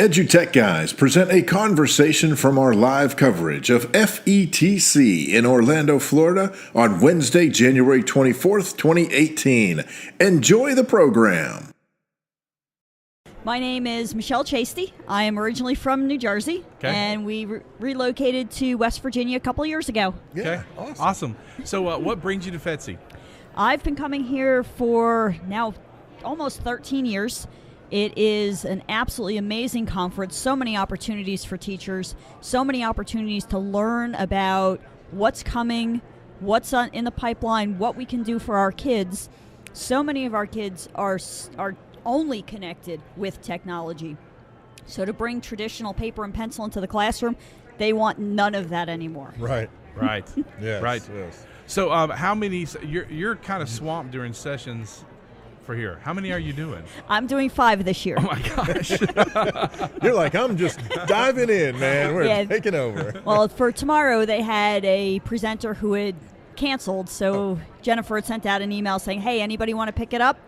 EduTech Guys present a conversation from our live coverage of FETC in Orlando, Florida on Wednesday, January 24th, 2018. Enjoy the program. My name is Michelle Cheasty. I am originally from New Jersey, and we relocated to West Virginia a couple years ago. Yeah, awesome. So what brings you to FETC? I've been coming here for now almost 13 years. It is an absolutely amazing conference. So many opportunities for teachers, so many opportunities to learn about what's coming, what's in the pipeline, what we can do for our kids. So many of our kids are only connected with technology. So to bring traditional paper and pencil into the classroom, they want none of that anymore. Right. Yes, right. Yes. So how many? You're kind of swamped during sessions for here. How many are you doing? I'm doing 5 this year. Oh my gosh! You're like, I'm just diving in, man. We're taking over. Well, for tomorrow they had a presenter who had canceled, so Jennifer had sent out an email saying, "Hey, anybody want to pick it up?"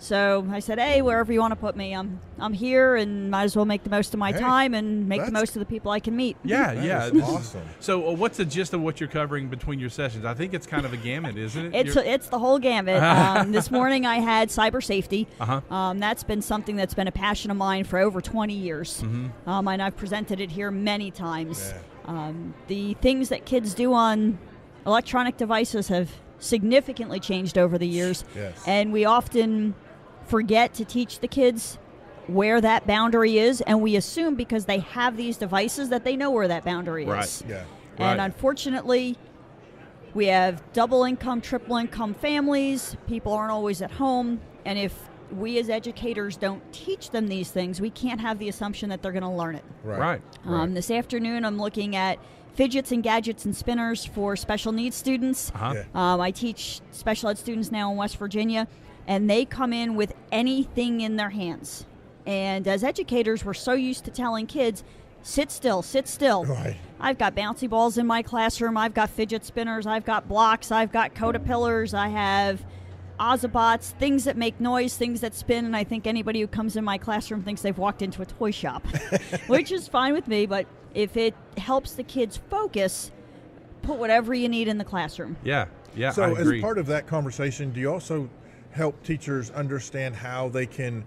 So I said, "Hey, wherever you want to put me, I'm here, and might as well make the most of my time and make the most of the people I can meet." Yeah. Awesome. So what's the gist of what you're covering between your sessions? I think it's kind of a gamut, isn't it? It's the whole gamut. This morning I had cyber safety. Uh-huh. That's been something that's been a passion of mine for over 20 years, Mm-hmm. and I've presented it here many times. Yeah. The things that kids do on electronic devices have significantly changed over the years, and we often forget to teach the kids where that boundary is, and we assume because they have these devices that they know where that boundary is. Yeah. And unfortunately, we have double income, triple income families. People aren't always at home, and if we as educators don't teach them these things, we can't have the assumption that they're going to learn it. Right. This afternoon I'm looking at fidgets and gadgets and spinners for special needs students. I teach special ed students now in West Virginia, and they come in with anything in their hands. And as educators, we're so used to telling kids, sit still, sit still. Right. I've got bouncy balls in my classroom. I've got fidget spinners. I've got blocks. I've got Caterpillars. I have Ozobots, things that make noise, things that spin. And I think anybody who comes in my classroom thinks they've walked into a toy shop, which is fine with me. But if it helps the kids focus, put whatever you need in the classroom. Yeah, So I agree. as part of that conversation, do you also help teachers understand how they can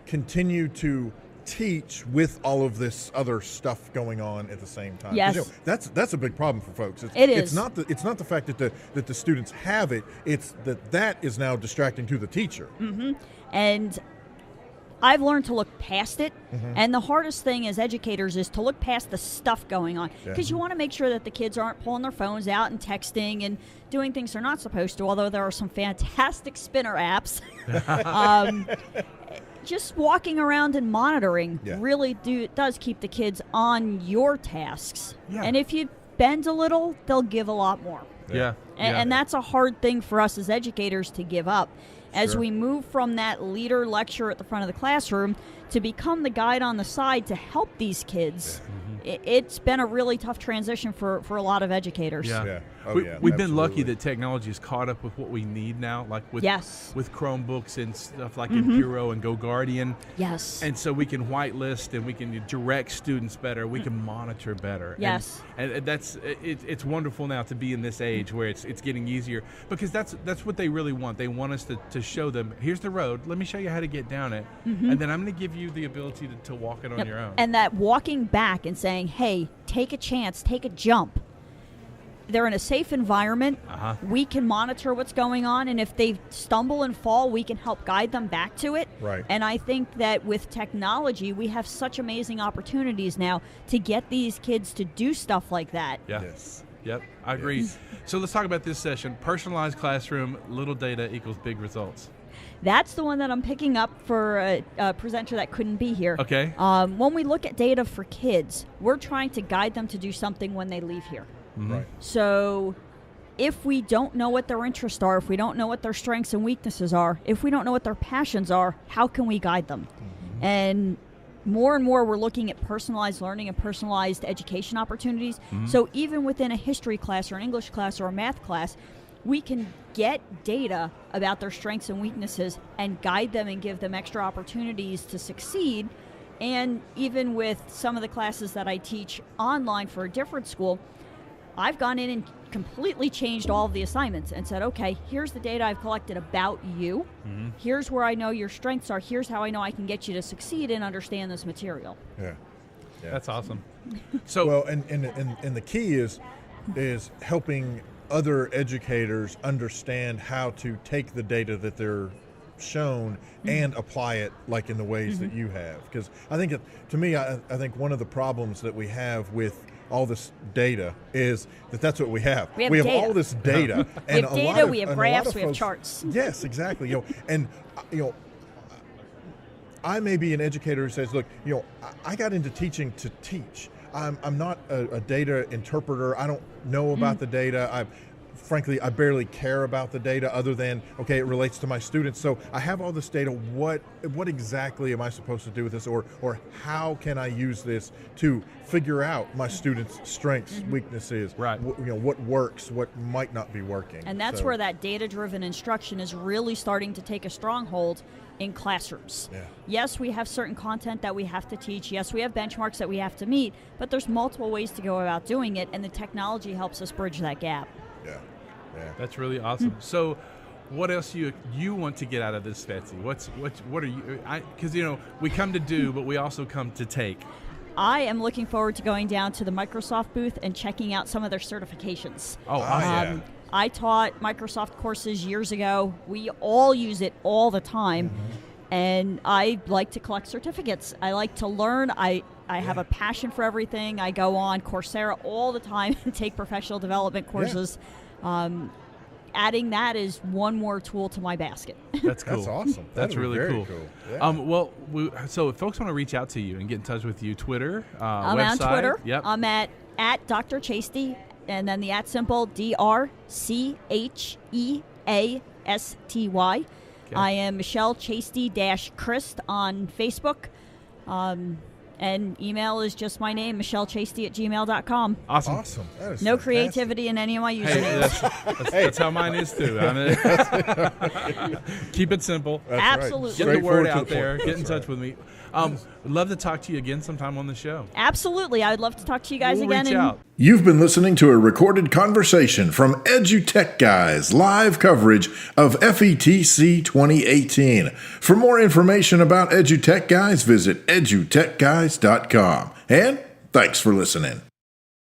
continue to teach with all of this other stuff going on at the same time? Yes. 'Cause, that's a big problem for folks. It is. It's not the fact that the students have it. It's that is now distracting to the teacher. Mm-hmm. And I've learned to look past it, and the hardest thing as educators is to look past the stuff going on, because you want to make sure that the kids aren't pulling their phones out and texting and doing things they're not supposed to, although there are some fantastic spinner apps. Just walking around and monitoring really does keep the kids on your tasks. And if you bend a little, they'll give a lot more. And that's a hard thing for us as educators to give up. As we move from that leader lecture at the front of the classroom to become the guide on the side to help these kids, it's been a really tough transition for a lot of educators. We've been lucky that technology has caught up with what we need now, like with Chromebooks and stuff like Impuro and GoGuardian. And so we can whitelist and we can direct students better. We can monitor better. And that's it's wonderful now to be in this age where it's getting easier, because that's what they really want. They want us to show them, here's the road. Let me show you how to get down it, and then I'm going to give you the ability to walk it on your own. And that walking back and saying, hey, take a chance, take a jump. They're in a safe environment. We can monitor what's going on, and if they stumble and fall, we can help guide them back to it. And I think that with technology, we have such amazing opportunities now to get these kids to do stuff like that. Yep, I agree. So let's talk about this session. Personalized classroom, little data equals big results. That's the one that I'm picking up for a presenter that couldn't be here. When we look at data for kids, we're trying to guide them to do something when they leave here. So if we don't know what their interests are, if we don't know what their strengths and weaknesses are, if we don't know what their passions are, how can we guide them? And more we're looking at personalized learning and personalized education opportunities. So even within a history class or an English class or a math class, we can get data about their strengths and weaknesses and guide them and give them extra opportunities to succeed And even with some of the classes that I teach online for a different school, I've gone in and completely changed all of the assignments and said, okay, here's the data I've collected about you. Mm-hmm. Here's where I know your strengths are. Here's how I know I can get you to succeed and understand this material. Yeah. That's awesome. So well, and the key is helping other educators understand how to take the data that they're shown and apply it like in the ways that you have. Because I think, to me, I think one of the problems that we have with all this data is that's what we have. We have all this data. And we have data, we have graphs, we have charts. Yes, exactly. I may be an educator who says, look, I got into teaching to teach. I'm not a data interpreter. I don't know about the data. Frankly, I barely care about the data other than, okay, it relates to my students. So I have all this data. What exactly am I supposed to do with this? Or how can I use this to figure out my students' strengths, weaknesses, right? What works, what might not be working. And that's where that data-driven instruction is really starting to take a stronghold in classrooms. Yeah. Yes, we have certain content that we have to teach. Yes, we have benchmarks that we have to meet, but there's multiple ways to go about doing it, and the technology helps us bridge that gap. Yeah. That's really awesome. So what else you want to get out of this, FETC? What are you, because we come to do, but we also come to take. I am looking forward to going down to the Microsoft booth and checking out some of their certifications. Oh, awesome. I taught Microsoft courses years ago. We all use it all the time. And I like to collect certificates. I like to learn. I have a passion for everything. I go on Coursera all the time and take professional development courses. Adding that is one more tool to my basket. That's cool. That's awesome. That's really very cool. Yeah. So if folks want to reach out to you and get in touch with you, Twitter, I'm website. on Twitter. Yep. I'm at Dr. Cheasty, and then the @symbol DRCHEASTY. Okay. I am Michelle Cheasty-Christ on Facebook. And email is just my name, michellechasty@gmail.com. Awesome. That is no fantastic. creativity in any of my usernames. That's how mine is too. Keep it simple. That's Absolutely. Right. Get the word Straightforward out to the there. point. Get in touch with me. Would love to talk to you again sometime on the show. Absolutely. I would love to talk to you guys again. Reach out. You've been listening to a recorded conversation from EduTech Guys live coverage of FETC 2018. For more information about EduTech Guys, visit edutechguys.com. And thanks for listening.